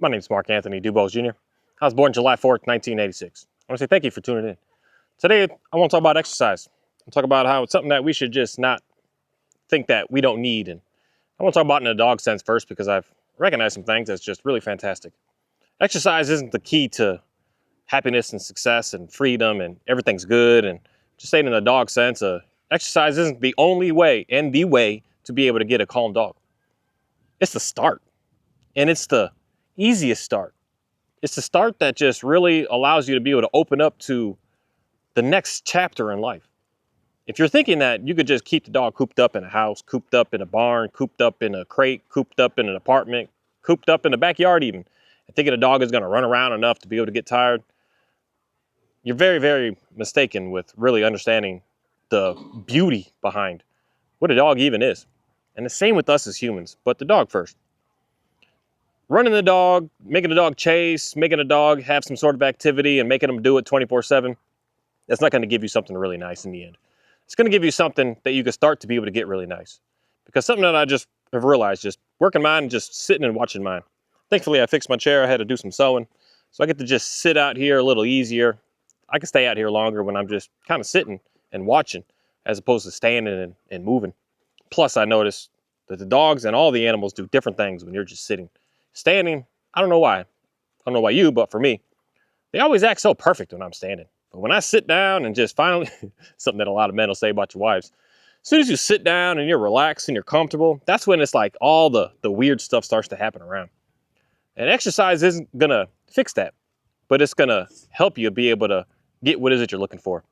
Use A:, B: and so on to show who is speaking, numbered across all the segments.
A: My name is Mark Anthony Dubose Jr. I was born July 4th, 1986. I want to say thank you for tuning in. Today, I want to talk about exercise. I'll talk about how it's something that we should just not think that we don't need. And I want to talk about it in a dog sense first because I've recognized some things that's just really fantastic. Exercise isn't the key to happiness and success and freedom and everything's good. And just saying in a dog sense, exercise isn't the only way and the way to be able to get a calm dog. It's the start. And it's the easiest start. It's the start that just really allows you to be able to open up to the next chapter in life. If you're thinking that you could just keep the dog cooped up in a house, cooped up in a barn, cooped up in a crate, cooped up in an apartment, cooped up in the backyard even, and thinking a dog is going to run around enough to be able to get tired, you're very, very mistaken with really understanding the beauty behind what a dog even is. And the same with us as humans, but the dog first. Running the dog, making the dog chase, making a dog have some sort of activity and making them do it 24/7, that's not going to give you something really nice in the end. It's going to give you something that you can start to be able to get really nice. Because something that I just have realized, just working mine and just sitting and watching mine. Thankfully, I fixed my chair. I had to do some sewing. So I get to just sit out here a little easier. I can stay out here longer when I'm just kind of sitting and watching as opposed to standing and moving. Plus, I notice that the dogs and all the animals do different things when you're just sitting. Standing, I don't know why. I don't know about you, but for me, they always act so perfect when I'm standing. But when I sit down and just finally, something that a lot of men will say about your wives, as soon as you sit down and you're relaxed and you're comfortable, that's when it's like all the weird stuff starts to happen around. And exercise isn't going to fix that, but it's going to help you be able to get what is it you're looking for.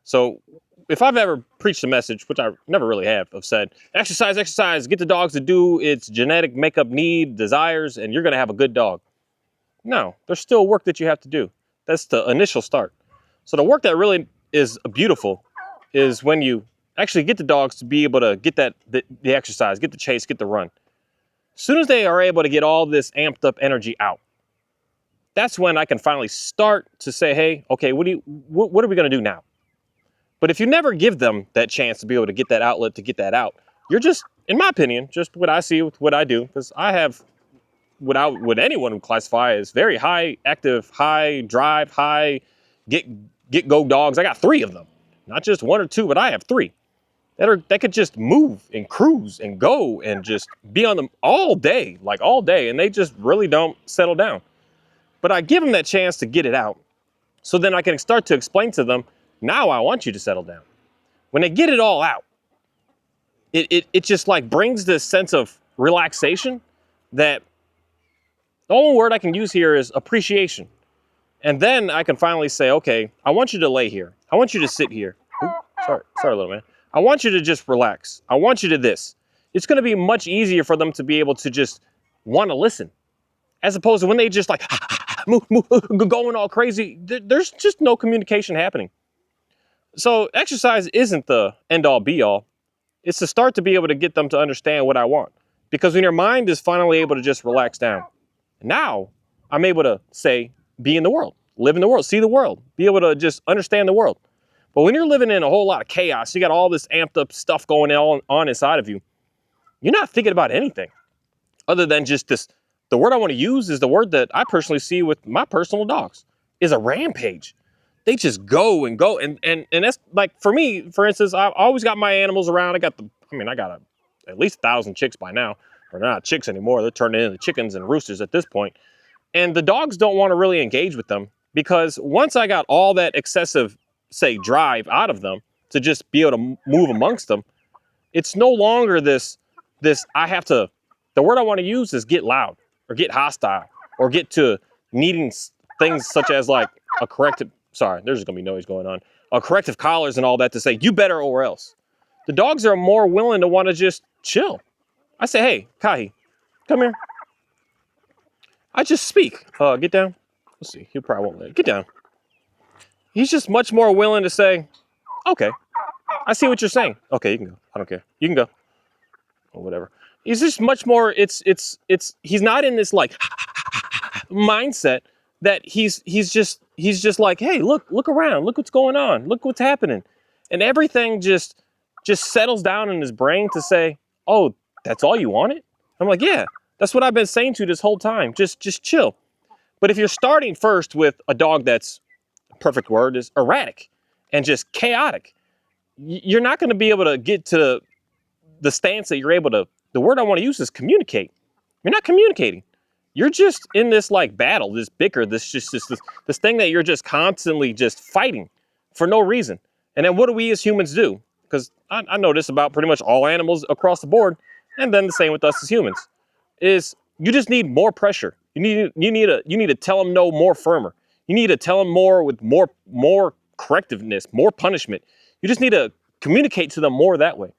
A: So if I've ever preached a message, which I never really have said, exercise, exercise, get the dogs to do its genetic makeup need, desires, and you're going to have a good dog. No, there's still work that you have to do. That's the initial start. So the work that really is beautiful is when you actually get the dogs to be able to get the exercise, get the chase, get the run. As soon as they are able to get all this amped up energy out, that's when I can finally start to say, hey, okay, what are we going to do now? But if you never give them that chance to be able to get that outlet, to get that out, you're just, in my opinion, just what I see with what I do, because I have what anyone would classify as very high active, high drive, high get go dogs. I got 3 of them, not just 1 or 2, but I have 3 that could just move and cruise and go and just be on them all day, and they just really don't settle down. But I give them that chance to get it out, so then I can start to explain to them, now I want you to settle down. When they get it all out, it just like brings this sense of relaxation that the only word I can use here is appreciation. And then I can finally say, okay, I want you to lay here. I want you to sit here. Ooh, sorry, little man. I want you to just relax. I want you to this. It's going to be much easier for them to be able to just want to listen, as opposed to when they just like move, going all crazy. There's just no communication happening. So exercise isn't the end all be all. It's to start to be able to get them to understand what I want. Because when your mind is finally able to just relax down, now I'm able to say, be in the world, live in the world, see the world, be able to just understand the world. But when you're living in a whole lot of chaos, you got all this amped up stuff going on inside of you, you're not thinking about anything other than just this. The word I want to use is the word that I personally see with my personal dogs, is a rampage. They just go and go. And that's like, for me, for instance, I've always got my animals around. I got at least 1,000 chicks by now. Or they're not chicks anymore. They're turning into chickens and roosters at this point. And the dogs don't want to really engage with them, because once I got all that excessive, say, drive out of them to just be able to move amongst them, it's no longer this I have to, the word I want to use is get loud or get hostile or get to needing things such as like a corrective, sorry, there's going to be noise going on, a corrective collars and all that to say, you better or else. The dogs are more willing to want to just chill. I say, hey, Kahi, come here. I just speak. Get down. Let's see. He probably won't let it. Get down. He's just much more willing to say, okay, I see what you're saying. Okay, you can go. I don't care. You can go. Or whatever. He's just much more, he's not in this like mindset that he's just like, hey, look around. Look what's going on. Look what's happening. And everything just settles down in his brain to say, oh, that's all you wanted? I'm like, yeah. That's what I've been saying to you this whole time. Just chill. But if you're starting first with a dog that's, perfect word is erratic and just chaotic, you're not going to be able to get to the stance that you're able to, the word I want to use is communicate. You're not communicating. You're just in this like battle, this bicker, this thing that you're just constantly just fighting for no reason. And then what do we as humans do? Because I know this about pretty much all animals across the board, and then the same with us as humans, is you just need more pressure. You need to tell them no more firmer. You need to tell them more with more correctiveness, more punishment. You just need to communicate to them more that way,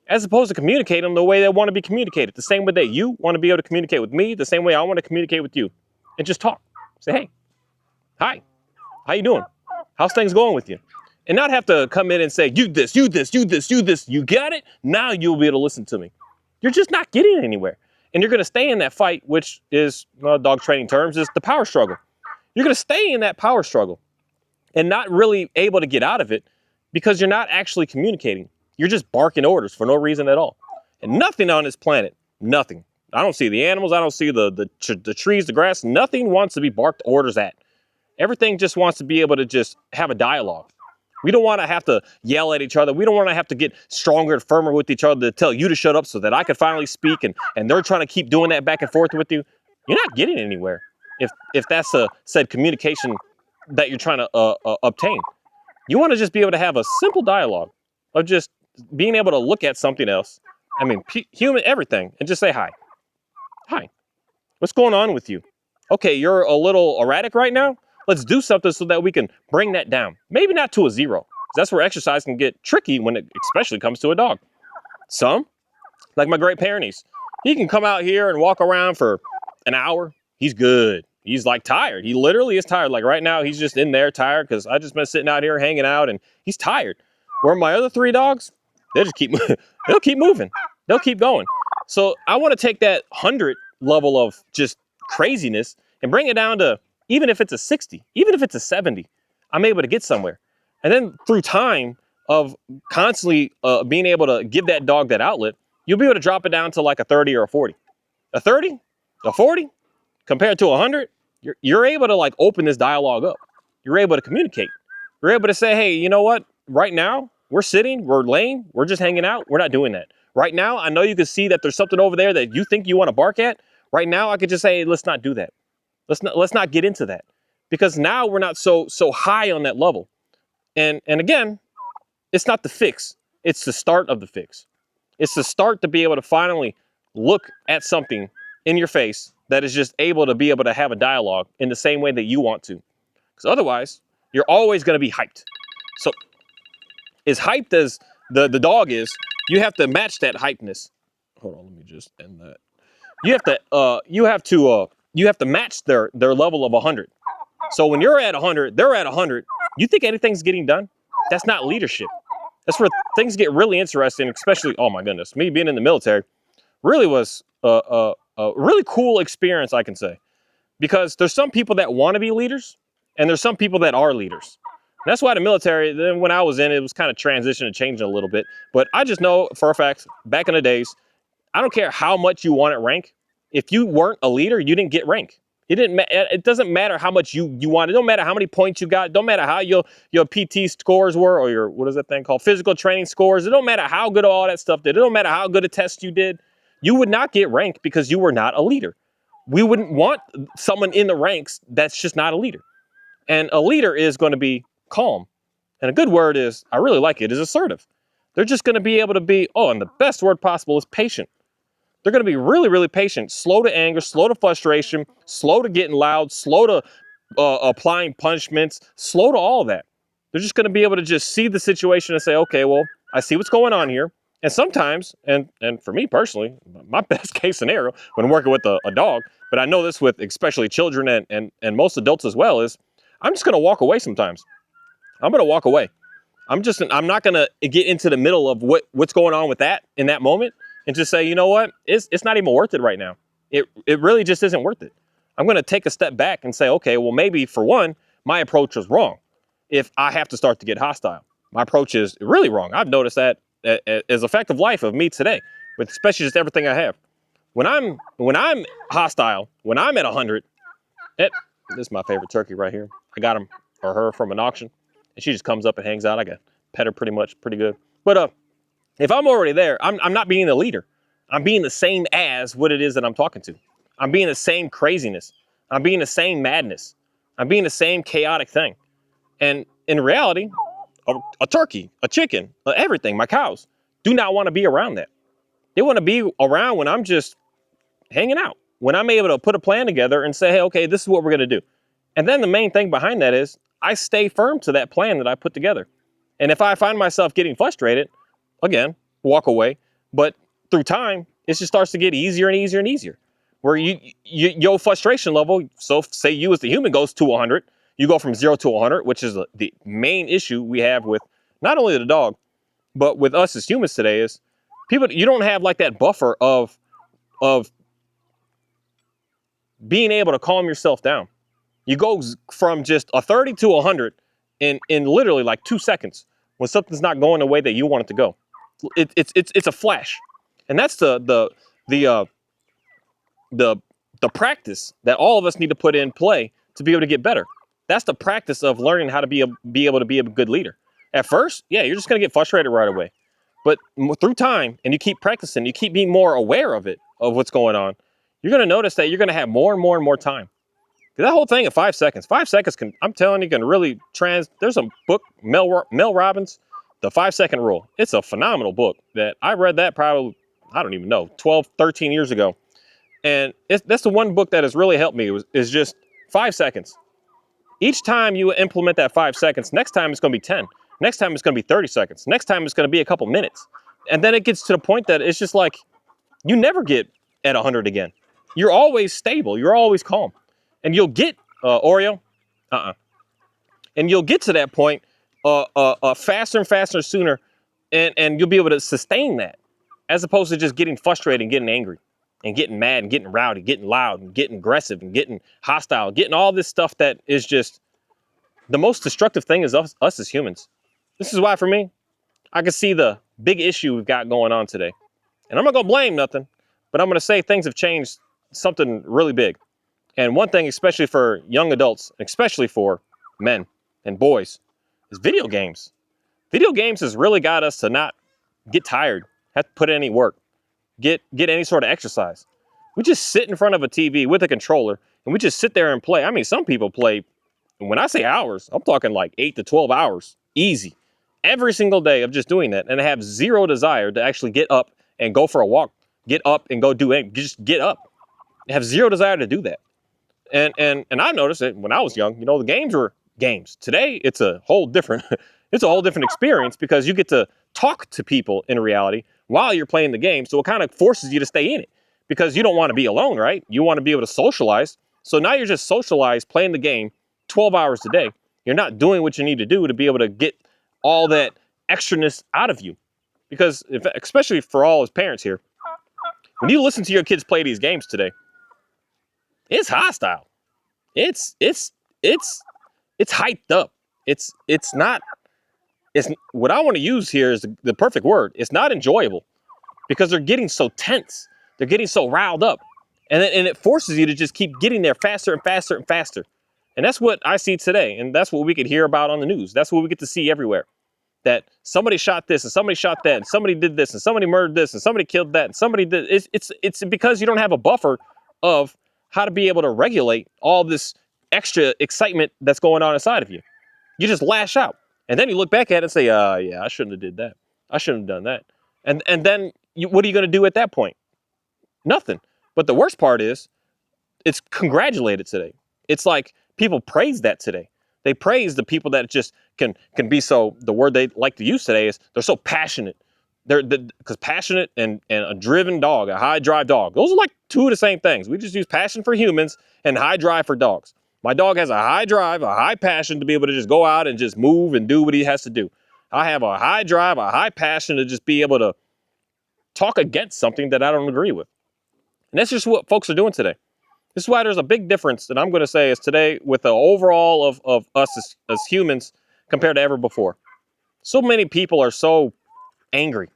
A: as opposed to communicate them the way they want to be communicated. The same way that you want to be able to communicate with me, the same way I want to communicate with you. And just talk. Say, hey, hi, how you doing? How's things going with you? And not have to come in and say, you this, you this, you this, you this. You got it? Now you'll be able to listen to me. You're just not getting anywhere. And you're going to stay in that fight, which is, dog training terms, is the power struggle. You're going to stay in that power struggle and not really able to get out of it because you're not actually communicating. You're just barking orders for no reason at all. And nothing on this planet, nothing. I don't see the animals. I don't see the trees, the grass. Nothing wants to be barked orders at. Everything just wants to be able to just have a dialogue. We don't want to have to yell at each other. We don't want to have to get stronger and firmer with each other to tell you to shut up so that I can finally speak. And they're trying to keep doing that back and forth with you. You're not getting anywhere if that's a said communication that you're trying to obtain. You want to just be able to have a simple dialogue of just being able to look at something else. I mean, human, everything, and just say hi. Hi. What's going on with you? Okay, you're a little erratic right now. Let's do something so that we can bring that down. Maybe not to a 0. That's where exercise can get tricky when it especially comes to a dog. Some, like my Great Pyrenees, he can come out here and walk around for an hour. He's good. He's like tired. He literally is tired. Like right now, he's just in there tired because I just been sitting out here hanging out and he's tired. Where my other 3 dogs, they'll keep moving. They'll keep going. So I want to take that 100 level of just craziness and bring it down to, even if it's a 60, even if it's a 70, I'm able to get somewhere. And then through time of constantly being able to give that dog that outlet, you'll be able to drop it down to like a 30 or a 40. A 30, a 40, compared to 100, you're able to like open this dialogue up. You're able to communicate. You're able to say, hey, you know what? Right now, we're sitting, we're laying, we're just hanging out. We're not doing that. Right now, I know you can see that there's something over there that you think you want to bark at. Right now, I could just say, hey, let's not do that. Let's not get into that, because now we're not so high on that level. And again, it's not the fix. It's the start of the fix. It's the start to be able to finally look at something in your face that is just able to be able to have a dialogue in the same way that you want to. Because otherwise, you're always going to be hyped. So as hyped as the dog is, you have to match that hypeness. Hold on, let me just end that. You have to match their level of 100. So when you're at 100, they're at 100. You think anything's getting done? That's not leadership. That's where things get really interesting, especially, oh my goodness, me being in the military really was a really cool experience, I can say. Because there's some people that want to be leaders, and there's some people that are leaders. And that's why the military, then when I was in it, was kind of transitioning and changing a little bit. But I just know for a fact, back in the days, I don't care how much you wanted rank. If you weren't a leader, you didn't get rank. It doesn't matter how much you wanted. It don't matter how many points you got. It don't matter how your PT scores were, or your, what is that thing called? Physical training scores. It don't matter how good all that stuff did. It don't matter how good a test you did. You would not get rank because you were not a leader. We wouldn't want someone in the ranks that's just not a leader. And a leader is going to be calm. And a good word is, I really like it, is assertive. They're just going to be able to be, and the best word possible is patient. They're going to be really, really patient, slow to anger, slow to frustration, slow to getting loud, slow to applying punishments, slow to all that. They're just going to be able to just see the situation and say, okay, well, I see what's going on here. And sometimes, and for me personally, my best case scenario when working with a dog, but I know this with especially children and most adults as well, is I'm just going to walk away sometimes. I'm going to walk away. I'm not going to get into the middle of what's going on with that in that moment. And just say, you know what, it's not even worth it right now. It really just isn't worth it. I'm going to take a step back and say, okay, well, maybe for one, my approach was wrong. If I have to start to get hostile, my approach is really wrong. I've noticed that as a fact of life of me today, with especially just everything I have. When I'm hostile, when I'm at 100, this is my favorite turkey right here. I got him or her from an auction, and she just comes up and hangs out. I got pet her pretty good. But if I'm already there, I'm not being the leader. I'm being the same as what it is that I'm talking to. I'm being the same craziness. I'm being the same madness. I'm being the same chaotic thing. And in reality, a turkey, a chicken, everything, my cows do not want to be around that. They want to be around when I'm just hanging out, when I'm able to put a plan together and say, hey, okay, this is what we're going to do. And then the main thing behind that is I stay firm to that plan that I put together. And if I find myself getting frustrated, again, walk away. But through time, it just starts to get easier and easier and easier. Where your frustration level, so say you as the human goes to 100, you go from 0 to 100, which is the main issue we have with not only the dog, but with us as humans today is people, you don't have like that buffer of being able to calm yourself down. You go from just a 30 to 100 in literally like 2 seconds when something's not going the way that you want it to go. It's a flash, and that's the practice that all of us need to put in play to be able to get better. That's the practice of learning how to be able to be a good leader. At first, yeah, you're just gonna get frustrated right away, but through time and you keep practicing, you keep being more aware of what's going on. You're gonna notice that you're gonna have more and more and more time. That whole thing of 5 seconds. 5 seconds I'm telling you, can really there's a book, Mel Robbins, The 5-Second Rule. It's a phenomenal book that I read that probably, I don't even know, 12, 13 years ago. And that's the one book that has really helped me is just 5 seconds. Each time you implement that 5 seconds, next time it's going to be 10. Next time it's going to be 30 seconds. Next time it's going to be a couple minutes. And then it gets to the point that it's just like, you never get at 100 again. You're always stable. You're always calm. And you'll get, Oreo, and you'll get to that point faster and faster sooner, and you'll be able to sustain that, as opposed to just getting frustrated and getting angry and getting mad and getting rowdy, getting loud and getting aggressive and getting hostile, getting all this stuff that is just the most destructive thing is us as humans. This is why, for me, I can see the big issue we've got going on today. And I'm not going to blame nothing, but I'm going to say things have changed something really big. And one thing, especially for young adults, especially for men and boys, is video games. Video games has really got us to not get tired, have to put in any work, get any sort of exercise. We just sit in front of a TV with a controller, and we just sit there and play. I mean, some people play, when I say hours, I'm talking like 8 to 12 hours, easy. Every single day of just doing that, and have zero desire to actually get up and go for a walk, get up and go do anything, just get up. Have zero desire to do that. And I noticed that when I was young, the games were games. Today, it's a whole different experience because you get to talk to people in reality while you're playing the game. So it kind of forces you to stay in it because you don't want to be alone, right? You want to be able to socialize. So now you're just socialized playing the game 12 hours a day. You're not doing what you need to do to be able to get all that extraness out of you. Because especially for all as parents here, when you listen to your kids play these games today, it's hostile. It's hyped up. It's what I want to use here is the perfect word. It's not enjoyable because they're getting so tense. They're getting so riled up. And it forces you to just keep getting there faster and faster and faster. And that's what I see today. And that's what we could hear about on the news. That's what we get to see everywhere. That somebody shot this and somebody shot that and somebody did this and somebody murdered this and somebody killed that and somebody did. It's because you don't have a buffer of how to be able to regulate all this extra excitement that's going on inside of you. You just lash out. And then you look back at it and say, yeah, I shouldn't have did that. I shouldn't have done that. And then what are you going to do at that point? Nothing. But the worst part is it's congratulated today. It's like people praise that today. They praise the people that just can be so, the word they like to use today is they're so passionate. Because passionate and a driven dog, a high drive dog, those are like two of the same things. We just use passion for humans and high drive for dogs. My dog has a high drive, a high passion to be able to just go out and just move and do what he has to do. I have a high drive, a high passion to just be able to talk against something that I don't agree with. And that's just what folks are doing today. This is why there's a big difference that I'm going to say is today with the overall of us as humans compared to ever before. So many people are so angry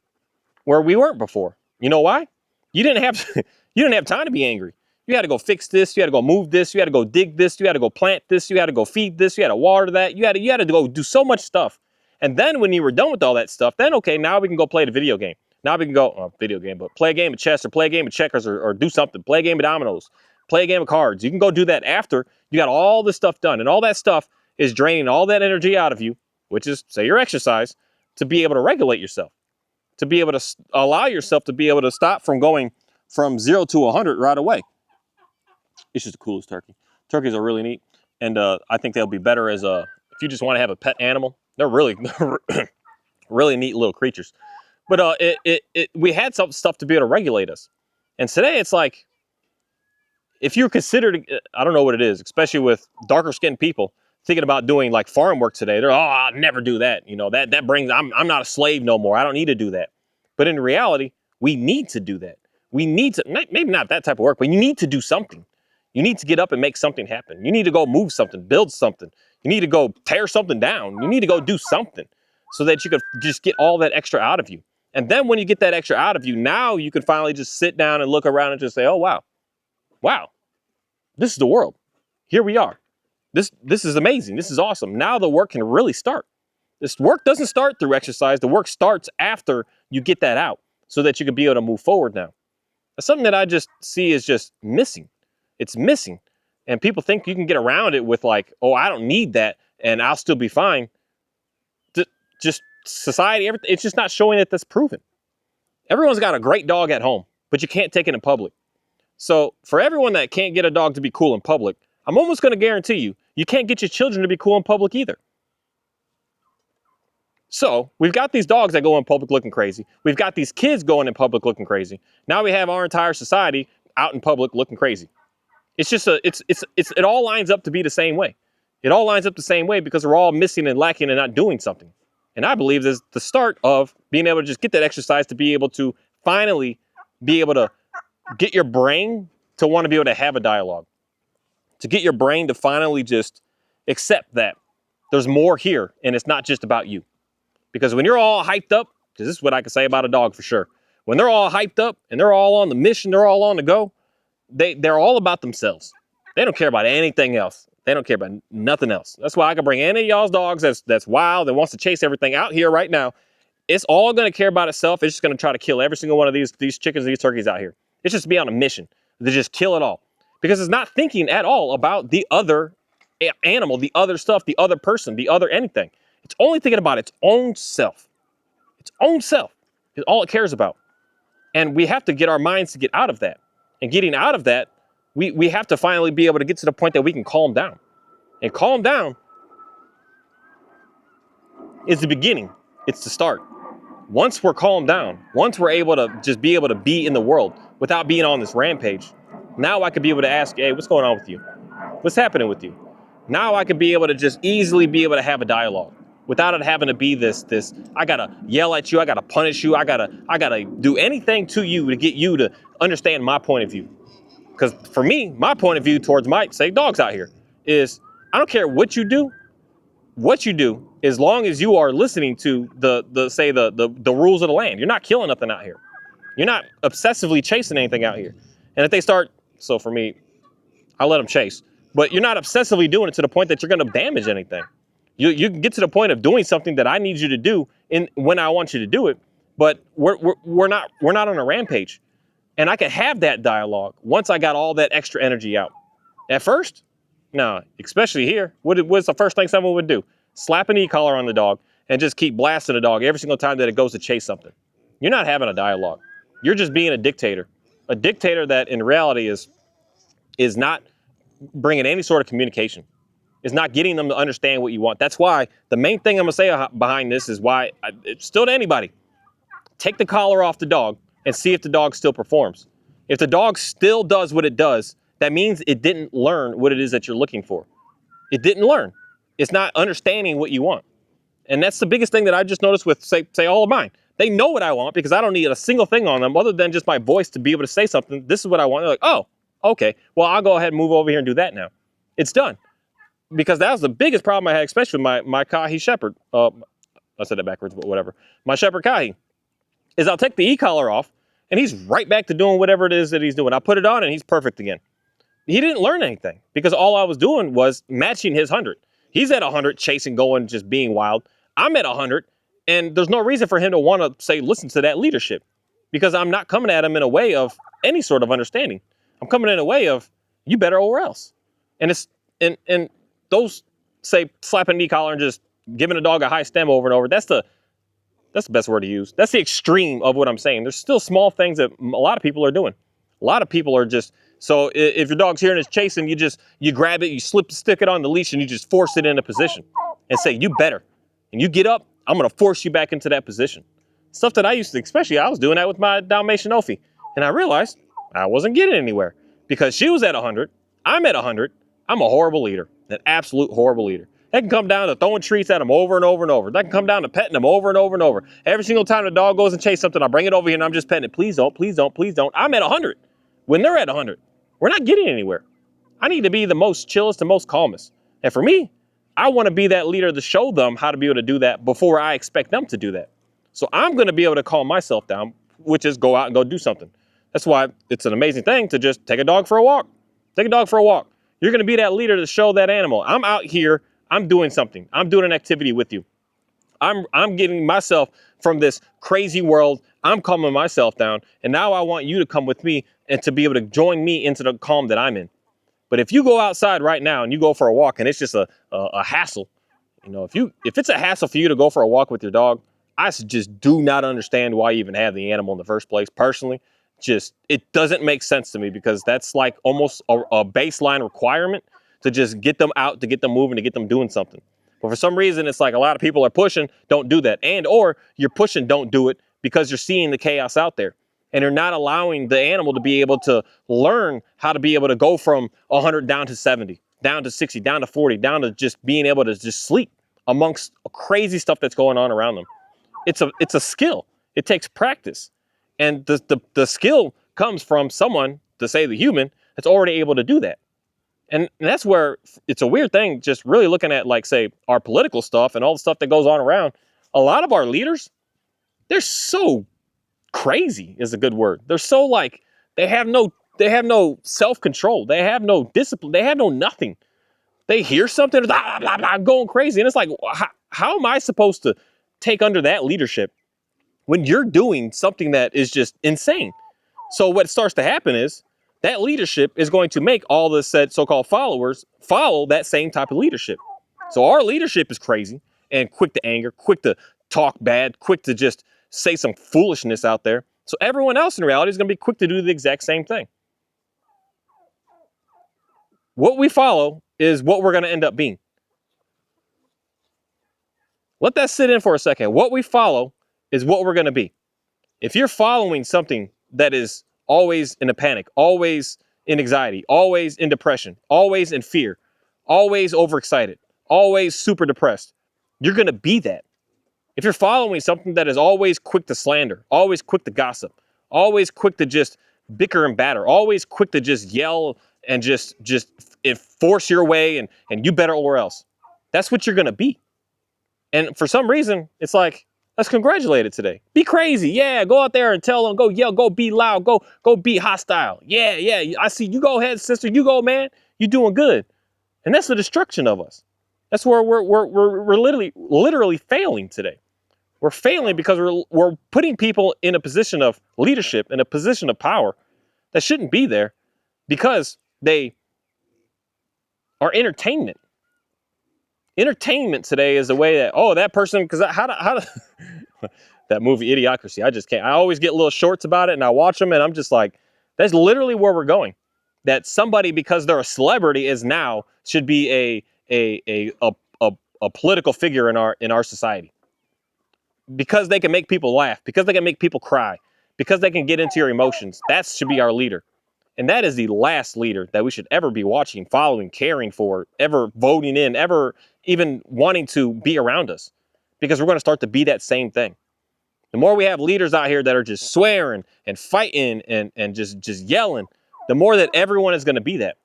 A: where we weren't before. You know why? You didn't have You didn't have time to be angry. You had to go fix this. You had to go move this. You had to go dig this. You had to go plant this. You had to go feed this. You had to water that. You had to go do so much stuff. And then when you were done with all that stuff, then okay, now we can go play the video game. Now we can go, video game, but play a game of chess or play a game of checkers or do something. Play a game of dominoes. Play a game of cards. You can go do that after you got all this stuff done. And all that stuff is draining all that energy out of you, which is, say, your exercise, to be able to regulate yourself, to be able to allow yourself to be able to stop from going from 0 to 100 right away. It's just the coolest turkey. Turkeys are really neat, and I think they'll be better as if you just want to have a pet animal. They're really, really neat little creatures. But we had some stuff to be able to regulate us, and today it's like, if you're considered, I don't know what it is, especially with darker skinned people thinking about doing like farm work today. They're, I'll never do that. You know, that brings, I'm not a slave no more. I don't need to do that. But in reality, we need to do that. We need to, maybe not that type of work, but you need to do something. You need to get up and make something happen. You need to go move something, build something. You need to go tear something down. You need to go do something so that you could just get all that extra out of you. And then when you get that extra out of you, now you can finally just sit down and look around and just say, oh, wow, this is the world. Here we are. This is amazing. This is awesome. Now the work can really start. This work doesn't start through exercise. The work starts after you get that out so that you can be able to move forward now. That's something that I just see is just missing. It's missing. And people think you can get around it with like, oh, I don't need that and I'll still be fine. Just society, everything, it's just not showing that that's proven. Everyone's got a great dog at home, but you can't take it in public. So for everyone that can't get a dog to be cool in public, I'm almost going to guarantee you can't get your children to be cool in public either. So we've got these dogs that go in public looking crazy. We've got these kids going in public looking crazy. Now we have our entire society out in public looking crazy. It's just it all lines up to be the same way. It all lines up the same way because we're all missing and lacking and not doing something. And I believe this is the start of being able to just get that exercise to be able to finally be able to get your brain to want to be able to have a dialogue, to get your brain to finally just accept that there's more here and it's not just about you. Because when you're all hyped up, because this is what I can say about a dog for sure, when they're all hyped up and they're all on the mission, they're all on the go, they're all about themselves. They don't care about anything else. They don't care about nothing else. That's why I can bring any of y'all's dogs that's wild and wants to chase everything out here right now. It's all going to care about itself. It's just going to try to kill every single one of these chickens, these turkeys out here. It's just be on a mission to just kill it all. Because it's not thinking at all about the other animal, the other stuff, the other person, the other anything. It's only thinking about its own self. Its own self is all it cares about. And we have to get our minds to get out of that. And getting out of that, we have to finally be able to get to the point that we can calm down. And calm down is the beginning. It's the start. Once we're calmed down, once we're able to just be able to be in the world without being on this rampage, now I could be able to ask, hey, what's going on with you? What's happening with you? Now I could be able to just easily be able to have a dialogue without it having to be this, I gotta yell at you, I gotta punish you, I gotta do anything to you to get you to understand my point of view. Because for me, my point of view towards my, say, dogs out here is, I don't care what you do, as long as you are listening to the rules of the land. You're not killing nothing out here. You're not obsessively chasing anything out here. And if they start, so for me, I'll let them chase, but you're not obsessively doing it to the point that you're going to damage anything. You can get to the point of doing something that I need you to do when I want you to do it, but we're not on a rampage. And I can have that dialogue once I got all that extra energy out. At first, no, especially here, what's the first thing someone would do? Slap an e-collar on the dog and just keep blasting the dog every single time that it goes to chase something. You're not having a dialogue. You're just being a dictator. A dictator that in reality is not bringing any sort of communication. Is not getting them to understand what you want. That's why the main thing I'm going to say behind this is why, it's still to anybody, take the collar off the dog and see if the dog still performs. If the dog still does what it does, that means it didn't learn what it is that you're looking for. It didn't learn. It's not understanding what you want. And that's the biggest thing that I just noticed with, say all of mine. They know what I want because I don't need a single thing on them other than just my voice to be able to say something. This is what I want. They're like, oh, okay. Well, I'll go ahead and move over here and do that now. It's done. Because that was the biggest problem I had, especially with my Kahi Shepherd. I said that backwards, but whatever. My Shepherd Kahi is I'll take the e-collar off and he's right back to doing whatever it is that he's doing. I put it on and he's perfect again. He didn't learn anything because all I was doing was matching his 100. He's at 100, chasing, going, just being wild. I'm at 100, and there's no reason for him to want to say, listen to that leadership, because I'm not coming at him in a way of any sort of understanding. I'm coming in a way of, you better or else. And it's and those, say, slapping a knee collar and just giving a dog a high stem over and over, that's the best word to use. That's the extreme of what I'm saying. There's still small things that a lot of people are doing. A lot of people are just, so if your dog's here and it's chasing, you grab it, you stick it on the leash, and you just force it into position and say, you better. And you get up, I'm going to force you back into that position. Stuff that I used to, especially I was doing that with my Dalmatian Ophi. And I realized I wasn't getting anywhere because she was at 100. I'm at 100. I'm a horrible leader, an absolute horrible leader. That can come down to throwing treats at him over and over and over. That can come down to petting him over and over and over. Every single time the dog goes and chases something, I bring it over here and I'm just petting it. Please don't, please don't, please don't. I'm at 100. When they're at 100, we're not getting anywhere. I need to be the most chillest and most calmest. And for me, I want to be that leader to show them how to be able to do that before I expect them to do that. So I'm going to be able to calm myself down, which is go out and go do something. That's why it's an amazing thing to just take a dog for a walk. Take a dog for a walk. You're going to be that leader to show that animal. I'm out here. I'm doing something. I'm doing an activity with you. I'm getting myself from this crazy world. I'm calming myself down. And now I want you to come with me and to be able to join me into the calm that I'm in. But if you go outside right now and you go for a walk and it's just a hassle, if it's a hassle for you to go for a walk with your dog, I just do not understand why you even have the animal in the first place. Personally, it doesn't make sense to me, because that's like almost a baseline requirement to just get them out, to get them moving, to get them doing something. But for some reason, it's like a lot of people are pushing, don't do that. And or you're pushing, don't do it, because you're seeing the chaos out there. And you're not allowing the animal to be able to learn how to be able to go from 100 down to 70, down to 60, down to 40, down to just being able to just sleep amongst crazy stuff that's going on around them. It's a skill. It takes practice. And the skill comes from someone, to say the human, that's already able to do that. And that's where it's a weird thing, just really looking at, like, say, our political stuff and all the stuff that goes on around. A lot of our leaders, they're so crazy is a good word. They're so, like, they have no self-control. They have no discipline. They have no nothing. They hear something, blah, blah, blah, going crazy. And it's like, how am I supposed to take under that leadership when you're doing something that is just insane? So what starts to happen is that leadership is going to make all the said so-called followers follow that same type of leadership. So our leadership is crazy and quick to anger, quick to talk bad, quick to just say some foolishness out there. So everyone else in reality is going to be quick to do the exact same thing. What we follow is what we're going to end up being. Let that sit in for a second. What we follow is what we're going to be. If you're following something that is always in a panic, always in anxiety, always in depression, always in fear, always overexcited, always super depressed, you're going to be that. If you're following something that is always quick to slander, always quick to gossip, always quick to just bicker and batter, always quick to just yell and just force your way and you better or else, that's what you're going to be. And for some reason, it's like, let's congratulate it today. Be crazy. Yeah, go out there and tell them, go yell, go be loud, go be hostile. Yeah, I see you. Go ahead, sister. You go, man. You're doing good. And that's the destruction of us. That's where we're literally failing today. We're failing because we're putting people in a position of leadership, in a position of power that shouldn't be there, because they are entertainment. Entertainment today is the way that, that person, because how that movie Idiocracy, I just can't. I always get little shorts about it and I watch them and I'm just like, that's literally where we're going. That somebody, because they're a celebrity, is now should be a political figure in our society. Because they can make people laugh, because they can make people cry, because they can get into your emotions. That should be our leader. And that is the last leader that we should ever be watching, following, caring for, ever voting in, ever even wanting to be around us. Because we're going to start to be that same thing. The more we have leaders out here that are just swearing and fighting and just yelling, the more that everyone is going to be that.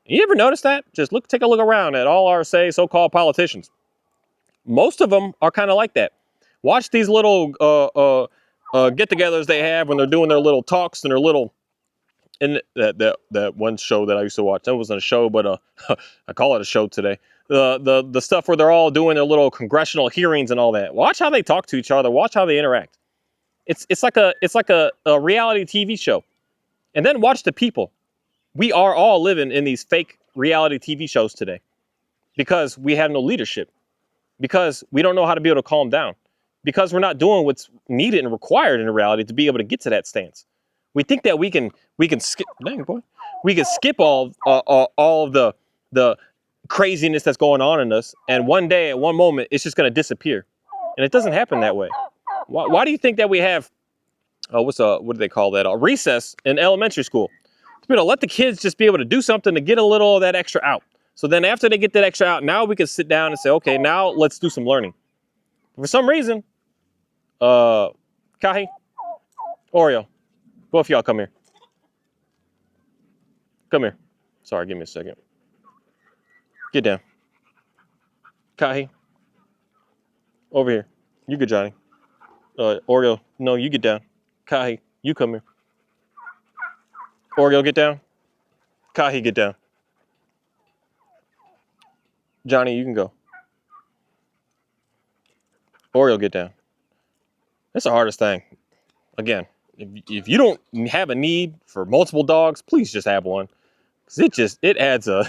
A: You ever notice that? Just take a look around at all our, say, so-called politicians. Most of them are kind of like that. Watch these little get-togethers they have when they're doing their little talks and their little. And that one show that I used to watch, that wasn't a show, but I call it a show today. The stuff where they're all doing their little congressional hearings and all that. Watch how they talk to each other. Watch how they interact. It's like a reality TV show. And then watch the people. We are all living in these fake reality TV shows today because we have no leadership, because we don't know how to be able to calm down, because we're not doing what's needed and required in reality to be able to get to that stance. We think that we can skip. Dang boy, we can skip all of the craziness that's going on in us, and one day at one moment it's just going to disappear, and it doesn't happen that way. Why do you think that we have what do they call that? A recess in elementary school? To be able to let the kids just be able to do something to get a little of that extra out. So then after they get that extra out, now we can sit down and say, okay, now let's do some learning. For some reason, Kahi, Oreo, both of y'all come here. Come here. Sorry, give me a second. Get down. Kahi, over here. You good, Johnny. Oreo, no, you get down. Kahi, you come here. Oreo, get down. Kahi, get down. Johnny, you can go. Oreo, get down. That's the hardest thing. Again, if you don't have a need for multiple dogs, please just have one. Because it adds a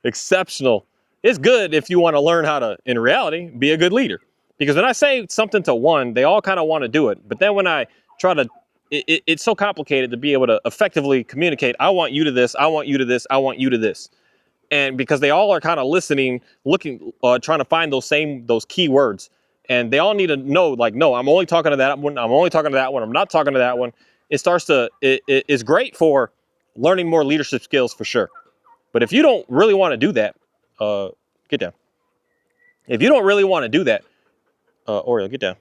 A: exceptional. It's good if you want to learn how to, in reality, be a good leader. Because when I say something to one, they all kind of want to do it. But then when I try to, it's so complicated to be able to effectively communicate. I want you to this. I want you to this. I want you to this. And because they all are kind of listening, looking, trying to find those key words. And they all need to know, like, no, I'm only talking to that one. I'm only talking to that one. I'm not talking to that one. It's great for learning more leadership skills for sure. But if you don't really want to do that, get down. If you don't really want to do that, Oreo, get down.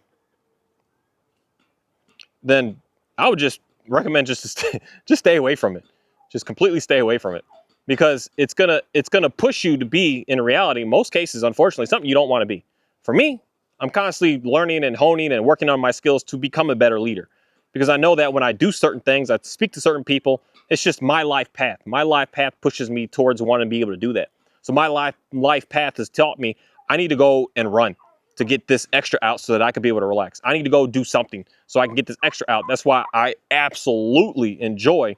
A: Then I would just recommend just stay away from it. Just completely stay away from it. Because it's gonna push you to be, in reality, in most cases, unfortunately, something you don't want to be. For me, I'm constantly learning and honing and working on my skills to become a better leader. Because I know that when I do certain things, I speak to certain people, it's just my life path. My life path pushes me towards wanting to be able to do that. So my life path has taught me I need to go and run to get this extra out so that I can be able to relax. I need to go do something so I can get this extra out. That's why I absolutely enjoy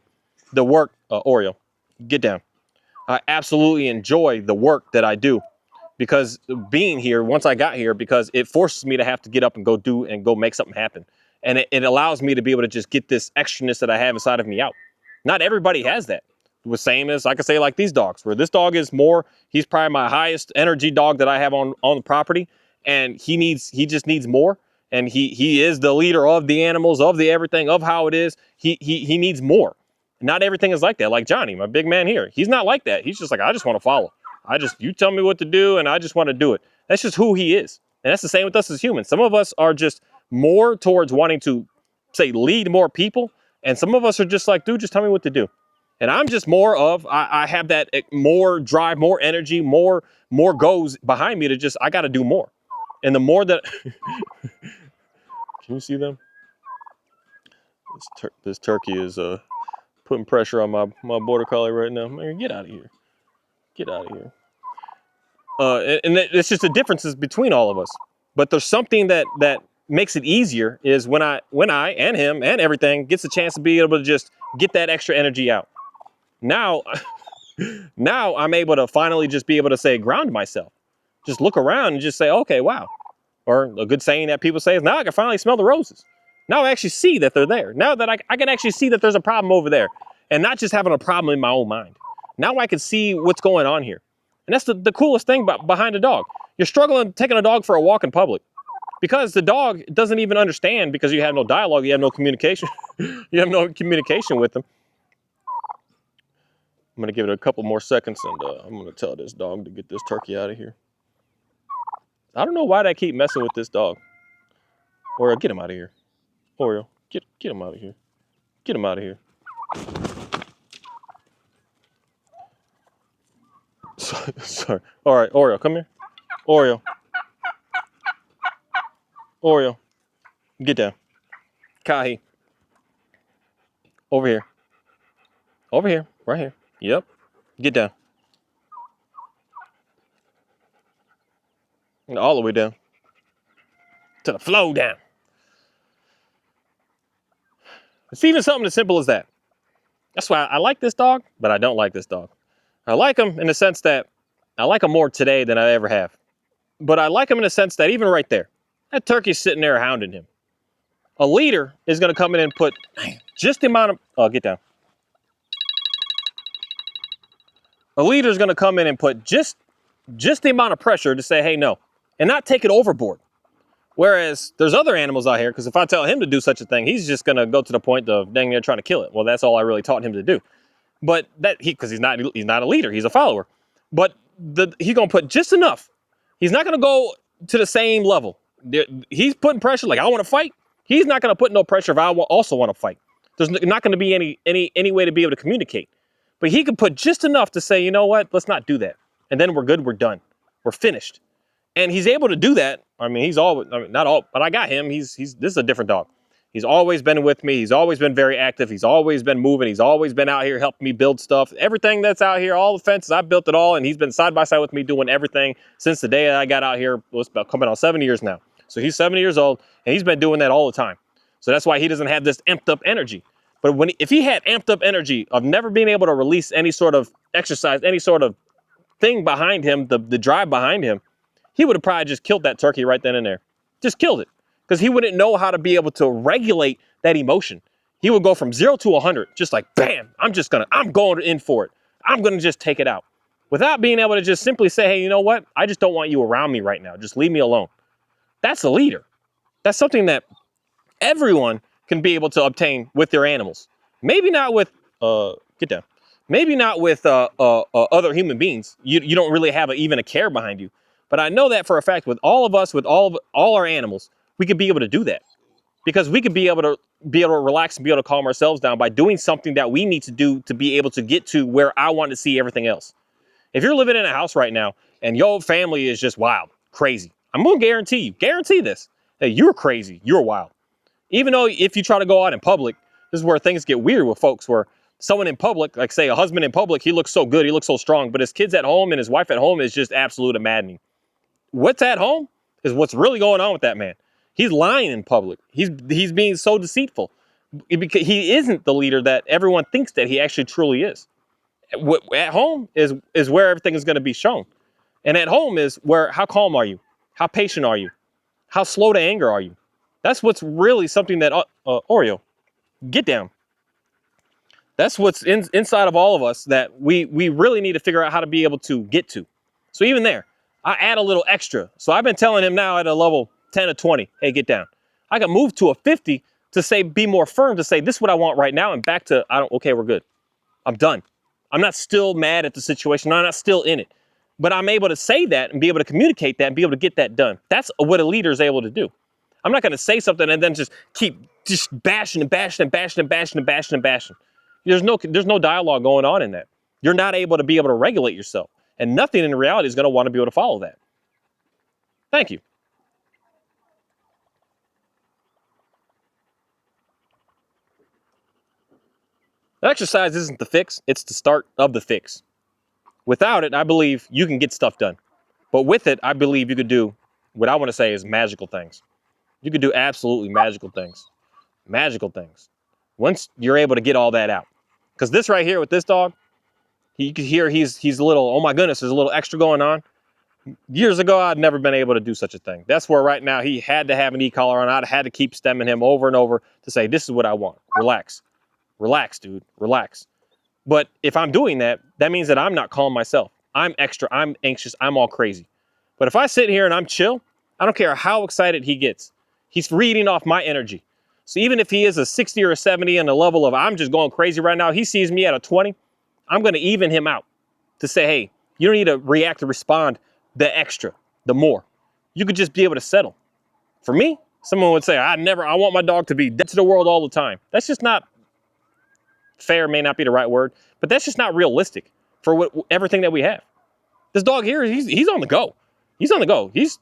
A: the work. Oreo, get down. I absolutely enjoy the work that I do because being here, once I got here, because it forces me to have to get up and go make something happen. And it allows me to be able to just get this extraness that I have inside of me out. Not everybody has that. The same as I could say like these dogs, where this dog is he's probably my highest energy dog that I have on the property. And he just needs more. And he is the leader of the animals, of the everything, of how it is. He needs more. Not everything is like that. Like Johnny, my big man here. He's not like that. He's just like, I just want to follow. You tell me what to do and I just want to do it. That's just who he is. And that's the same with us as humans. Some of us are just more towards wanting to, say, lead more people. And some of us are just like, dude, just tell me what to do. And I'm just more of, I have that more drive, more energy, more goes behind me to just, I got to do more. And the more that, can you see them? This turkey is putting pressure on my border collie right now. Man, get out of here. Get out of here. And it's just the differences between all of us. But there's something that makes it easier is when I and him and everything gets a chance to be able to just get that extra energy out. Now I'm able to finally just be able to say, ground myself. Just look around and just say, okay, wow. Or a good saying that people say is, now I can finally smell the roses. Now I actually see that they're there. Now that I can actually see that there's a problem over there. And not just having a problem in my own mind. Now I can see what's going on here. And that's the coolest thing behind a dog. You're struggling taking a dog for a walk in public. Because the dog doesn't even understand because you have no dialogue, you have no communication. You have no communication with them. I'm going to give it a couple more seconds and I'm going to tell this dog to get this turkey out of here. I don't know why they keep messing with this dog. Oreo, get him out of here. Oreo, get him out of here. Get him out of here. Sorry. All right, Oreo, come here. Oreo. Oreo, get down. Kai, over here. Over here. Right here. Yep. Get down. All the way down. To the flow down. It's even something as simple as that. That's why I like this dog, but I don't like this dog. I like him in the sense that I like him more today than I ever have. But I like him in the sense that even right there, that turkey's sitting there hounding him. A leader is going to come in and put just the amount of... Oh, get down. A leader is going to come in and put just the amount of pressure to say, hey, no, and not take it overboard. Whereas there's other animals out here, because if I tell him to do such a thing, he's just going to go to the point of dang near trying to kill it. Well, that's all I really taught him to do. But that because he's not a leader, he's a follower. But he's going to put just enough. He's not going to go to the same level. He's putting pressure like I want to fight. He's not going to put no pressure if I also want to fight. There's not going to be any way to be able to communicate. But he could put just enough to say, you know what, let's not do that. And then we're good, we're done. We're finished. And he's able to do that. I mean, not all, but I got him. This is a different dog. He's always been with me. He's always been very active. He's always been moving. He's always been out here helping me build stuff. Everything that's out here, all the fences, I built it all. And he's been side by side with me doing everything since the day I got out here. It's about coming on 7 years now. So he's 70 years old and he's been doing that all the time. So that's why he doesn't have this amped up energy. But if he had amped up energy of never being able to release any sort of exercise, any sort of thing behind him, the drive behind him, he would have probably just killed that turkey right then and there. Just killed it. Because he wouldn't know how to be able to regulate that emotion. He would go from 0 to 100, just like, bam, I'm going in for it. I'm going to just take it out. Without being able to just simply say, hey, you know what? I just don't want you around me right now. Just leave me alone. That's a leader. That's something that everyone can be able to obtain with their animals. Maybe not with, get down. Maybe not with other human beings. You don't really have even a care behind you. But I know that for a fact with all of us, with all our animals, we could be able to do that. Because we could be able to relax and be able to calm ourselves down by doing something that we need to do to be able to get to where I want to see everything else. If you're living in a house right now and your family is just wild, crazy, I'm going to guarantee this, that you're crazy, you're wild. Even though if you try to go out in public, this is where things get weird with folks, where someone in public, like say a husband in public, he looks so good, he looks so strong, but his kids at home and his wife at home is just absolute and maddening. What's at home is what's really going on with that man. He's lying in public. He's being so deceitful because he isn't the leader that everyone thinks that he actually truly is. At home is where everything is going to be shown. And at home is where, how calm are you? How patient are you? How slow to anger are you? That's what's really something that, Oreo, get down. That's what's inside of all of us that we really need to figure out how to be able to get to. So even there, I add a little extra. So I've been telling him now at a level 10 or 20, hey, get down. I can move to a 50 to say, be more firm, to say, this is what I want right now, and back to, okay, we're good. I'm done. I'm not still mad at the situation. I'm not still in it. But I'm able to say that and be able to communicate that and be able to get that done. That's what a leader is able to do. I'm not going to say something and then just keep bashing and bashing and bashing and bashing and bashing and bashing. There's no dialogue going on in that. You're not able to be able to regulate yourself. And nothing in reality is going to want to be able to follow that. Thank you. Exercise isn't the fix, it's the start of the fix. Without it, I believe you can get stuff done. But with it, I believe you could do what I want to say is magical things. You could do absolutely magical things. Magical things. Once you're able to get all that out. Because this right here with this dog, you can hear he's a little, oh my goodness, there's a little extra going on. Years ago, I'd never been able to do such a thing. That's where right now he had to have an e-collar on. I'd had to keep stemming him over and over to say, this is what I want. Relax. Relax, dude. Relax. But if I'm doing that, that means that I'm not calm myself. I'm extra. I'm anxious. I'm all crazy. But if I sit here and I'm chill, I don't care how excited he gets. He's reading off my energy. So even if he is a 60 or a 70 on the level of I'm just going crazy right now, he sees me at a 20, I'm going to even him out to say, hey, you don't need to react or respond the extra, the more. You could just be able to settle. For me, someone would say, I want my dog to be dead to the world all the time. That's just not fair, may not be the right word, but that's just not realistic for everything that we have. This dog here, he's on the go. He's on the go. He's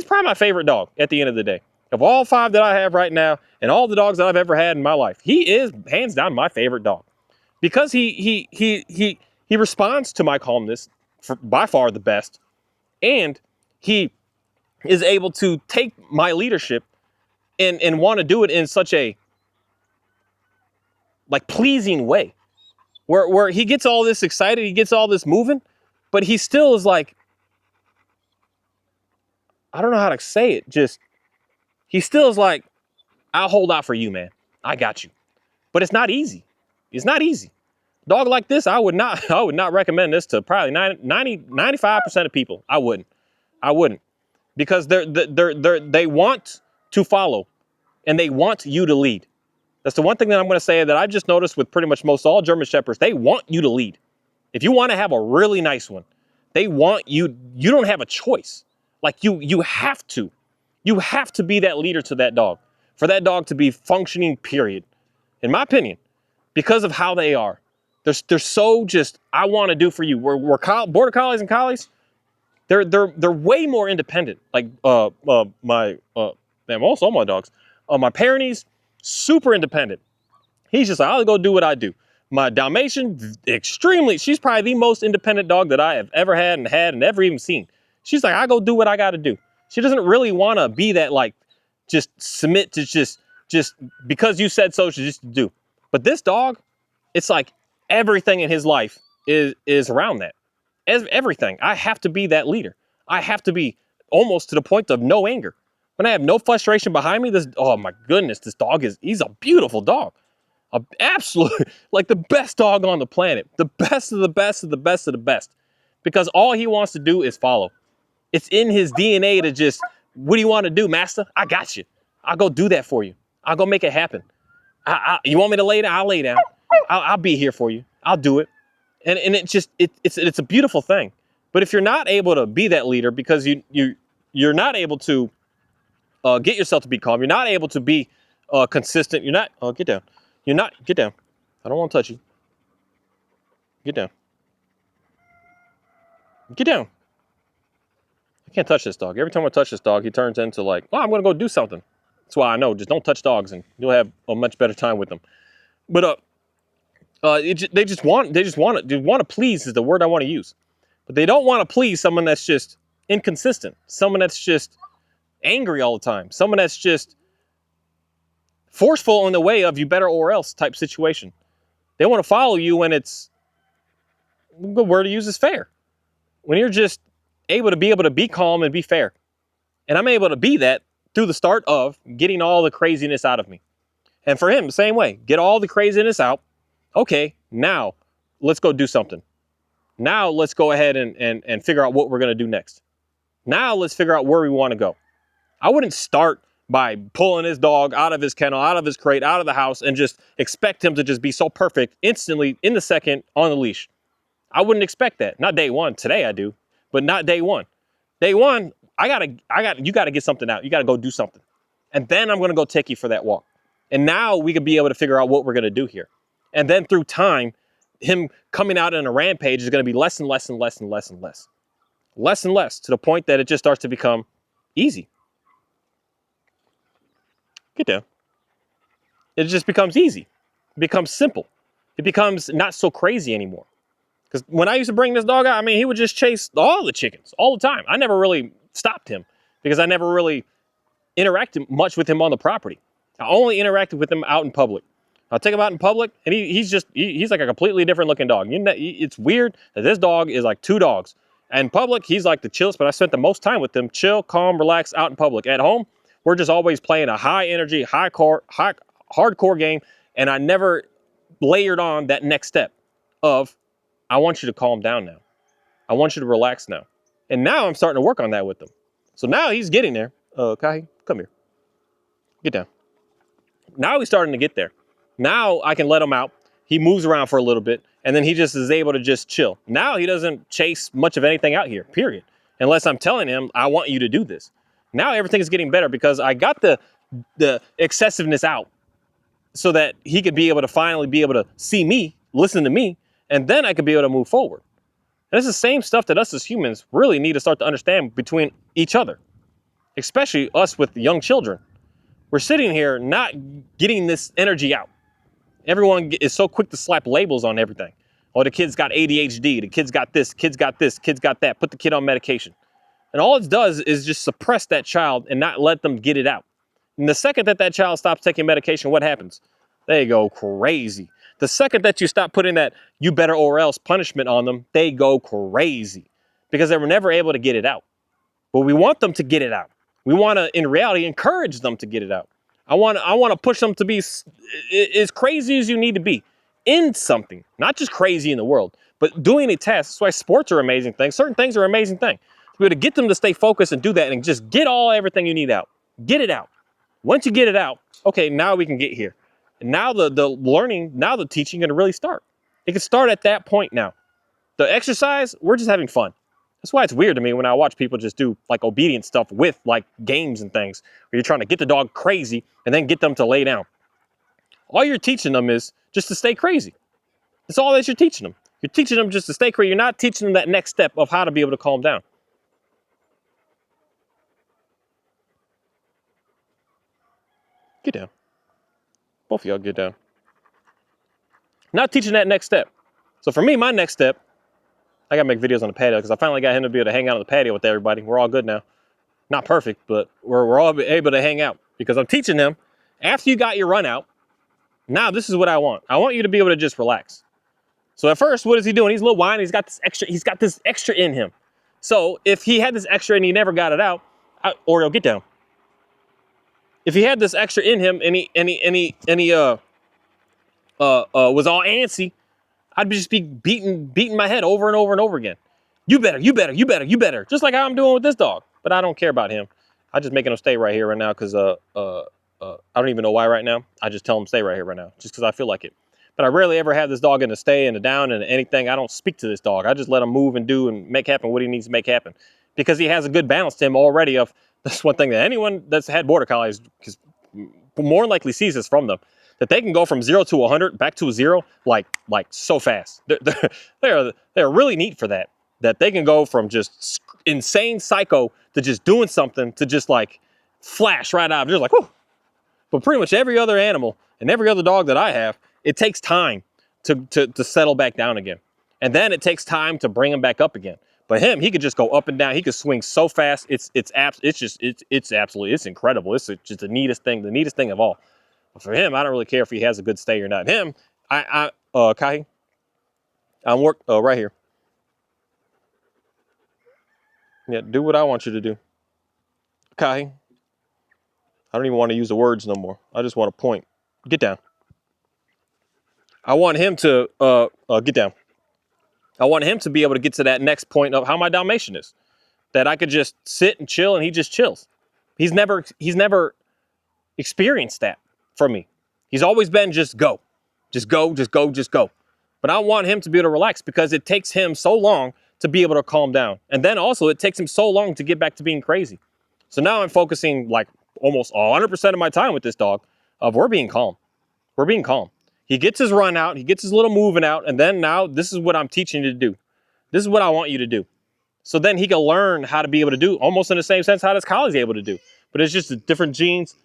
A: probably my favorite dog at the end of the day. Of all 5 that I have right now and all the dogs that I've ever had in my life, he is hands down my favorite dog because he responds to my calmness by far the best, and he is able to take my leadership and want to do it in such a like pleasing way where he gets all this excited, he gets all this moving, but he still is like, I don't know how to say it, just he still is like, I'll hold out for you, man. I got you. But it's not easy. It's not easy. Dog like this, I would not recommend this to probably 95% of people. I wouldn't. Because they want to follow and they want you to lead. That's the one thing that I'm going to say that I've just noticed with pretty much most all German Shepherds. They want you to lead. If you want to have a really nice one, they want you. You don't have a choice. Like you have to. You have to be that leader to that dog for that dog to be functioning, period. In my opinion, because of how they are. They're so just, I want to do for you. We're border collies and collies. They're way more independent. Like man, also all my dogs. My Pyrenees, super independent. He's just like, I'll go do what I do. My Dalmatian, extremely, she's probably the most independent dog that I have ever had and ever even seen. She's like, I go do what I got to do. She doesn't really want to be that like, just submit to just because you said so, she just do. But this dog, it's like everything in his life is around that. Everything. I have to be that leader. I have to be almost to the point of no anger. When I have no frustration behind me, oh my goodness, this dog he's a beautiful dog. Absolute, like the best dog on the planet. The best of the best of the best of the best. Because all he wants to do is follow. It's in his DNA to just, what do you want to do, master? I got you. I'll go do that for you. I'll go make it happen. You want me to lay down? I'll lay down. I'll be here for you. I'll do it. And it's a beautiful thing. But if you're not able to be that leader because you're not able to get yourself to be calm, you're not able to be consistent, you're not, get down. Get down. I don't want to touch you. Get down. Get down. I can't touch this dog. Every time I touch this dog, he turns into like, I'm going to go do something. That's why I know, just don't touch dogs and you'll have a much better time with them. But they just want to please is the word I want to use. But they don't want to please someone that's just inconsistent, someone that's just angry all the time, someone that's just forceful in the way of you better or else type situation. They want to follow you when it's, the word to use is fair. When you're just able to be calm and be fair. And I'm able to be that through the start of getting all the craziness out of me. And for him, the same way, get all the craziness out. Okay, now let's go do something. Now let's go ahead and figure out what we're going to do next. Now let's figure out where we want to go. I wouldn't start by pulling his dog out of his kennel, out of his crate, out of the house, and just expect him to just be so perfect instantly in the second on the leash. I wouldn't expect that. Not day one. Today I do, but not day one. Day one, you gotta get something out. You gotta go do something. And then I'm gonna go take you for that walk. And now we could be able to figure out what we're gonna do here. And then through time, him coming out in a rampage is gonna be less and less and less and less and less. Less and less to the point that it just starts to become easy. Get down. It just becomes easy. It becomes simple. It becomes not so crazy anymore. Because when I used to bring this dog out, I mean, he would just chase all the chickens all the time. I never really stopped him because I never really interacted much with him on the property. I only interacted with him out in public. I'll take him out in public, and he's like a completely different looking dog. It's weird that this dog is like two dogs. In public, he's like the chillest, but I spent the most time with him. Chill, calm, relax, out in public. At home, we're just always playing a high energy, hardcore game, and I never layered on that next step of, I want you to calm down now. I want you to relax now. And now I'm starting to work on that with him. So now he's getting there. Kahi, come here. Get down. Now he's starting to get there. Now I can let him out. He moves around for a little bit, and then he just is able to just chill. Now he doesn't chase much of anything out here, period. Unless I'm telling him, I want you to do this. Now everything is getting better because I got the excessiveness out so that he could be able to finally be able to see me, listen to me, and then I could be able to move forward. And it's the same stuff that us as humans really need to start to understand between each other, especially us with young children. We're sitting here not getting this energy out. Everyone is so quick to slap labels on everything. Oh, the kid's got ADHD, the kid's got this, kid's got this, kid's got that. Put the kid on medication. And all it does is just suppress that child and not let them get it out. And the second that that child stops taking medication, what happens? They go crazy. The second that you stop putting that you better or else punishment on them, they go crazy because they were never able to get it out. But we want them to get it out. We want to, in reality, encourage them to get it out. I want to push them to be as crazy as you need to be in something, not just crazy in the world, but doing a test. That's why sports are amazing things. Certain things are amazing things. We're to get them to stay focused and do that and just get everything you need out. Get it out. Once you get it out, okay, now we can get here. And now the learning, now the teaching going to really start. It can start at that point now. The exercise, we're just having fun. That's why it's weird to me when I watch people just do like obedience stuff with like games and things where you're trying to get the dog crazy and then get them to lay down. All you're teaching them is just to stay crazy. That's all that you're teaching them. You're teaching them just to stay crazy. You're not teaching them that next step of how to be able to calm down. Get down. Both of y'all get down. Not teaching that next step. So for me, my next step, I got to make videos on the patio because I finally got him to be able to hang out on the patio with everybody. We're all good now. Not perfect, but we're all able to hang out because I'm teaching him after you got your run out. Now this is what I want. I want you to be able to just relax. So at first, what is he doing? He's a little whiny. He's got this extra in him. So if he had this extra and he never got it out, Oreo, get down. If he had this extra in him and he was all antsy, I'd just be beating my head over and over and over again. You better. Just like how I'm doing with this dog. But I don't care about him. I'm just making him stay right here right now because I don't even know why right now. I just tell him stay right here right now just because I feel like it. But I rarely ever have this dog in a stay and a down and anything. I don't speak to this dog. I just let him move and do and make happen what he needs to make happen because he has a good balance to him already. Of that's one thing that anyone that's had border collies more likely sees this from them. That they can go from 0 to 100 back to 0 like so fast. They're really neat for that. That they can go from just insane psycho to just doing something to just like flash right out. They're just like, whoo. But pretty much every other animal and every other dog that I have, it takes time to settle back down again. And then it takes time to bring him back up again. But him, he could just go up and down. He could swing so fast. It's incredible. It's just the neatest thing of all. But for him, I don't really care if he has a good stay or not. Him, Kahi, I'm right here. Yeah, do what I want you to do. Kahi, I don't even want to use the words no more. I just want to point. Get down. I want him to get down. I want him to be able to get to that next point of how my Dalmatian is. That I could just sit and chill and he just chills. He's never experienced that from me. He's always been just go. Just go. But I want him to be able to relax because it takes him so long to be able to calm down. And then also it takes him so long to get back to being crazy. So now I'm focusing like almost 100% of my time with this dog of we're being calm. We're being calm. He gets his run out. He gets his little moving out. And then now this is what I'm teaching you to do. This is what I want you to do. So then he can learn how to be able to do almost in the same sense how this collie's able to do. But it's just different genes,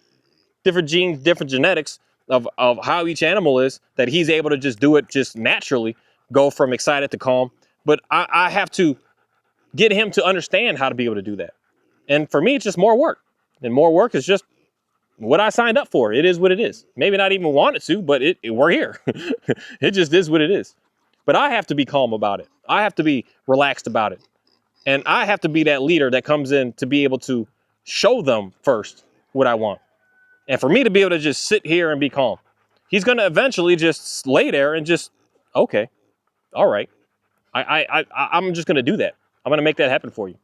A: different genetics of how each animal is that he's able to just do it just naturally, go from excited to calm. But I have to get him to understand how to be able to do that. And for me, it's just more work. And more work is just what I signed up for. It is what it is. Maybe not even wanted to, but we're here. It just is what it is. But I have to be calm about it. I have to be relaxed about it. And I have to be that leader that comes in to be able to show them first what I want. And for me to be able to just sit here and be calm. He's going to eventually just lay there and just, okay, all right. I'm just going to do that. I'm going to make that happen for you.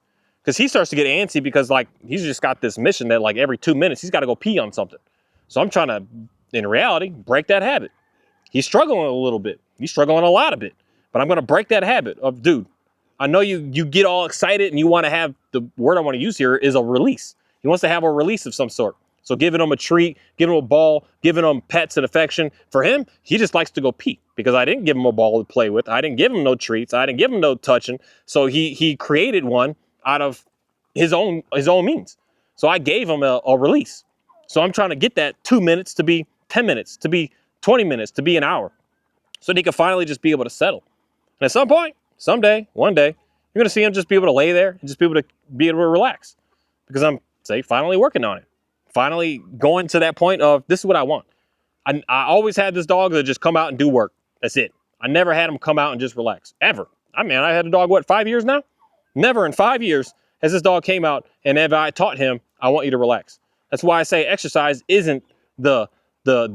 A: Because he starts to get antsy because like he's just got this mission that like every 2 minutes he's got to go pee on something. So I'm trying to, in reality, break that habit. He's struggling a little bit. He's struggling a lot of it. But I'm going to break that habit of, dude, I know you get all excited and you want to have, the word I want to use here is a release. He wants to have a release of some sort. So giving him a treat, giving him a ball, giving him pets and affection. For him, he just likes to go pee because I didn't give him a ball to play with. I didn't give him no treats. I didn't give him no touching. So he created one out of his own means. So I gave him a release. So I'm trying to get that 2 minutes to be 10 minutes, to be 20 minutes, to be an hour, so that he can finally just be able to settle. And at some point, someday, one day, you're going to see him just be able to lay there and just be able to relax, because I'm, say, finally working on it. Finally going to that point of, this is what I want. I always had this dog that just come out and do work. That's it. I never had him come out and just relax, ever. I mean, I had a dog, 5 years now? Never in 5 years has this dog came out and have I taught him, I want you to relax. That's why I say exercise isn't the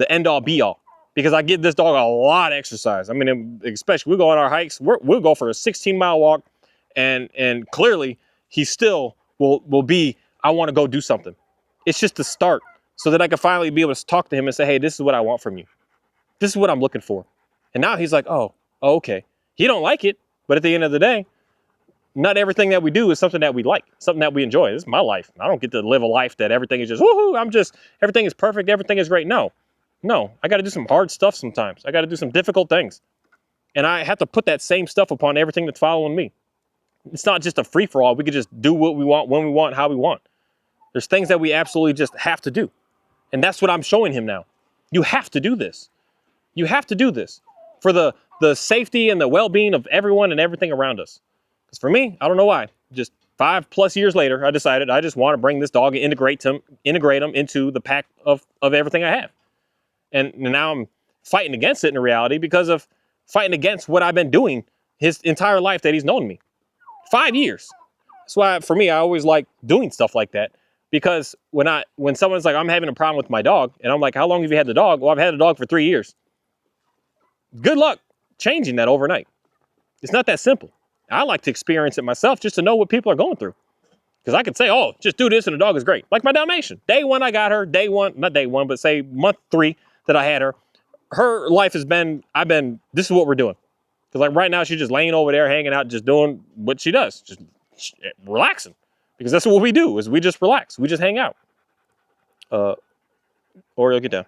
A: end all be all, because I give this dog a lot of exercise. I mean, especially we go on our hikes, we'll go for a 16-mile walk, and clearly he still will be, I want to go do something. It's just to start, so that I can finally be able to talk to him and say, hey, this is what I want from you. This is what I'm looking for. And now he's like, oh, okay. He don't like it, but at the end of the day, not everything that we do is something that we like, something that we enjoy. This is my life. I don't get to live a life that everything is just, woohoo, everything is perfect, everything is great. No, I got to do some hard stuff sometimes. I got to do some difficult things. And I have to put that same stuff upon everything that's following me. It's not just a free-for-all. We could just do what we want, when we want, how we want. There's things that we absolutely just have to do. And that's what I'm showing him now. You have to do this. You have to do this for the safety and the well-being of everyone and everything around us. Because for me, I don't know why, just 5+ years later, I decided I just want to bring this dog and integrate him into the pack of everything I have. And now I'm fighting against it in reality, because of fighting against what I've been doing his entire life that he's known me. 5 years. That's why, for me, I always like doing stuff like that. Because when someone's like, I'm having a problem with my dog, and I'm like, how long have you had the dog? Well, I've had the dog for 3 years. Good luck changing that overnight. It's not that simple. I like to experience it myself, just to know what people are going through. Because I could say, oh, just do this and the dog is great. Like my Dalmatian. Day one I got her, not day one, but say month 3 that I had her. Her life has been, this is what we're doing. Because like right now she's just laying over there, hanging out, just doing what she does. Just relaxing. Because that's what we do, is we just relax. We just hang out. Oreo, get down.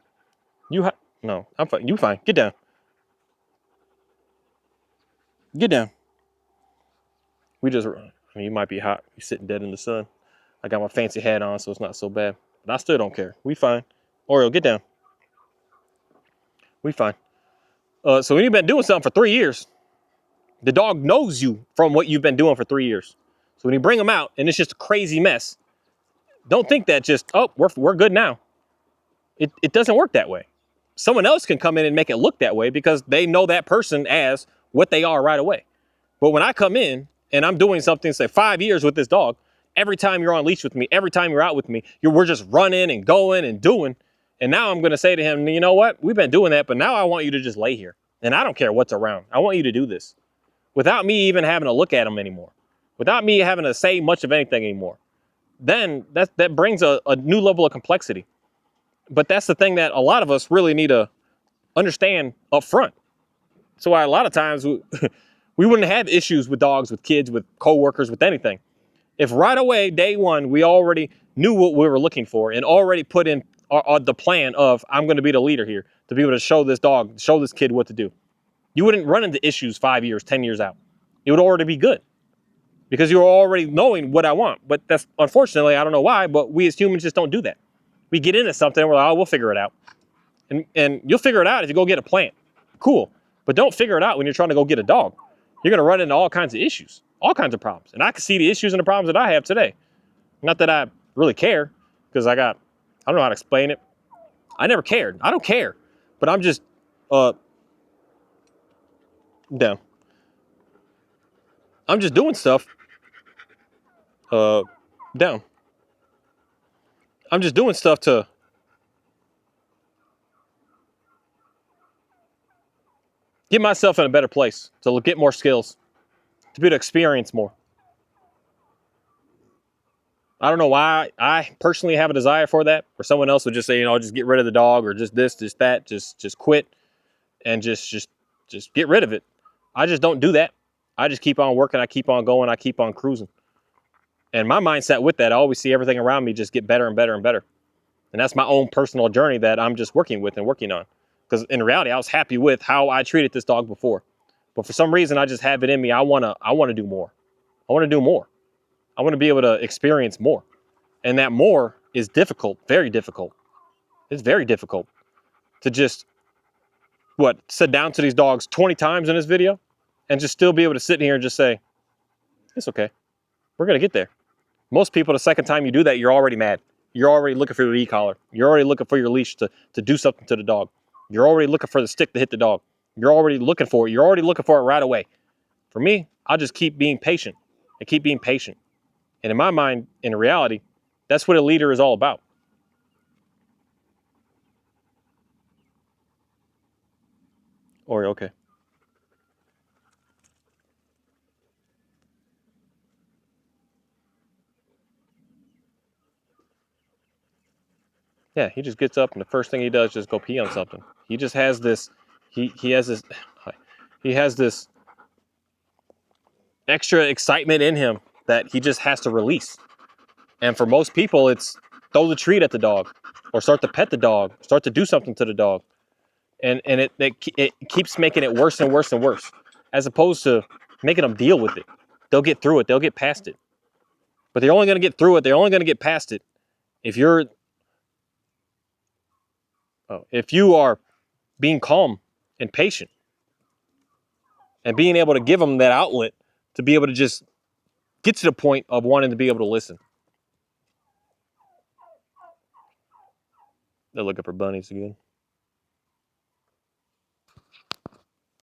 A: No, I'm fine. You fine. Get down. Get down. You might be hot. You're sitting dead in the sun. I got my fancy hat on, so it's not so bad. But I still don't care. We fine. Oreo, get down. We fine. So when you've been doing something for 3 years, the dog knows you from what you've been doing for 3 years. So when you bring them out and it's just a crazy mess, don't think that just, oh, we're good now. It doesn't work that way. Someone else can come in and make it look that way because they know that person as what they are right away. But when I come in and I'm doing something, say 5 years with this dog, every time you're on leash with me, every time you're out with me, we're just running and going and doing. And now I'm going to say to him, you know what? We've been doing that, but now I want you to just lay here. And I don't care what's around. I want you to do this without me even having to look at him anymore, without me having to say much of anything anymore. Then that brings a new level of complexity. But that's the thing that a lot of us really need to understand up front. So why a lot of times we wouldn't have issues with dogs, with kids, with coworkers, with anything. If right away, day one, we already knew what we were looking for and already put in the plan of, I'm going to be the leader here to be able to show this dog, show this kid what to do. You wouldn't run into issues 5 years, 10 years out. It would already be good because you're already knowing what I want. But that's, unfortunately, I don't know why, but we as humans just don't do that. We get into something and we're like, oh, we'll figure it out. And you'll figure it out if you go get a plant. Cool. But don't figure it out when you're trying to go get a dog. You're going to run into all kinds of issues, all kinds of problems. And I can see the issues and the problems that I have today. Not that I really care, because I don't know how to explain it. I never cared. I don't care. But I'm just down. I'm just doing stuff down. I'm just doing stuff to get myself in a better place, to get more skills, to be able to experience more. I don't know why I personally have a desire for that, or someone else would just say, just get rid of the dog, or just this, just that, just quit and just get rid of it. I just don't do that. I just keep on working. I keep on going. I keep on cruising. And my mindset with that, I always see everything around me just get better and better and better. And that's my own personal journey that I'm just working with and working on. Because in reality, I was happy with how I treated this dog before. But for some reason, I just have it in me. I want to do more. I want to do more. I want to be able to experience more. And that more is difficult, very difficult. It's very difficult to just, sit down to these dogs 20 times in this video and just still be able to sit in here and just say, it's okay. We're going to get there. Most people, the second time you do that, you're already mad. You're already looking for your e-collar. You're already looking for your leash to do something to the dog. You're already looking for the stick to hit the dog. You're already looking for it. You're already looking for it right away. For me, I'll just keep being patient and keep being patient. And in my mind, in reality, that's what a leader is all about. Or okay. Yeah, he just gets up and the first thing he does is just go pee on something. He just has this, he has this, he has this extra excitement in him that he just has to release. And for most people, it's throw the treat at the dog or start to pet the dog, start to do something to the dog. And it keeps making it worse and worse and worse, as opposed to making them deal with it. They'll get through it. They'll get past it. But they're only going to get through it. They're only going to get past it if you are being calm and patient and being able to give them that outlet to be able to just get to the point of wanting to be able to listen. They're looking for bunnies again.